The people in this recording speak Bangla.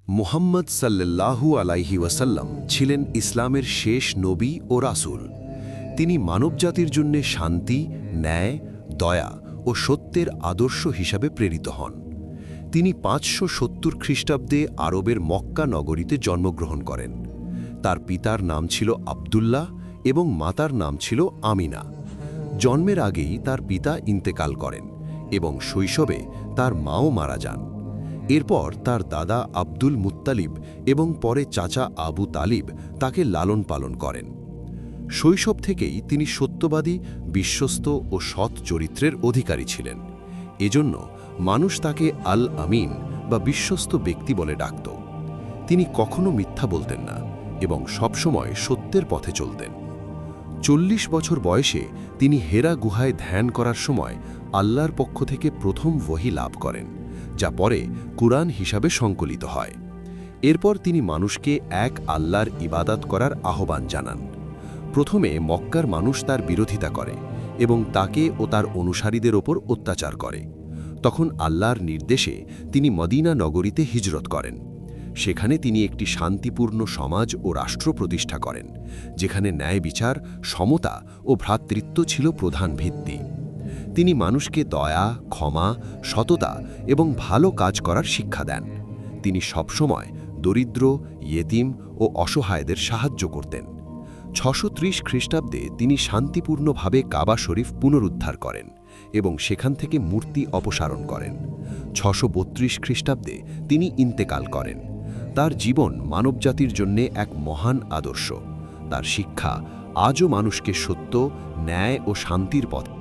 মুহাম্মদ সাল্লাল্লাহু আলাইহি ওয়াসাল্লাম ছিলেন ইসলামের শেষ নবী ও রাসূল। তিনি মানবজাতির জন্য শান্তি, ন্যায়, দয়া ও সত্যের আদর্শ হিসাবে প্রেরিত হন। তিনি ৫৭০ খ্রিস্টাব্দে আরবের মক্কা নগরীতে জন্মগ্রহণ করেন। তার পিতার নাম ছিল আবদুল্লাহ এবং মাতার নাম ছিল আমিনা। জন্মের আগেই তার পিতা ইন্তেকাল করেন এবং শৈশবে তার মাও মারা যান। এরপর তার দাদা আব্দুল মুত্তালিব এবং পরে চাচা আবু তালিব তাকে লালন পালন করেন। শৈশব থেকেই তিনি সত্যবাদী, বিশ্বস্ত ও সৎ চরিত্রের অধিকারী ছিলেন। এজন্য মানুষ তাকে আল আমিন বা বিশ্বস্ত ব্যক্তি বলে ডাকত। তিনি কখনো মিথ্যা বলতেন না এবং সবসময় সত্যের পথে চলতেন। ৪০ বছর বয়সে তিনি হেরা গুহায় ধ্যান করার সময় আল্লাহর পক্ষ থেকে প্রথম ওহী লাভ করেন, যা পরে কুরআন হিসাবে সংকলিত হয়। এরপর তিনি মানুষকে এক আল্লাহর ইবাদত করার আহ্বান জানান। প্রথমে মক্কার মানুষ তার বিরোধিতা করে এবং তাকে ও তার অনুসারীদের ওপর অত্যাচার করে। তখন আল্লাহর নির্দেশে তিনি মদিনা নগরীতে হিজরত করেন। সেখানে তিনি একটি শান্তিপূর্ণ সমাজ ও রাষ্ট্র প্রতিষ্ঠা করেন, যেখানে ন্যায় বিচার, সমতা ও ভ্রাতৃত্ব ছিল প্রধান ভিত্তি। তিনি মানুষকে দয়া, ক্ষমা, সততা এবং ভালো কাজ করার শিক্ষা দেন। তিনি সবসময় দরিদ্র, ইয়েতিম ও অসহায়দের সাহায্য করতেন। ৬৩০ খ্রিস্টাব্দে তিনি শান্তিপূর্ণভাবে কাবা শরীফ পুনরুদ্ধার করেন এবং সেখান থেকে মূর্তি অপসারণ করেন। ৬৩২ খ্রিস্টাব্দে তিনি ইন্তেকাল করেন। তার জীবন মানবজাতির জন্য এক মহান আদর্শ। তার শিক্ষা আজও মানুষকে সত্য, ন্যায় ও শান্তির পথে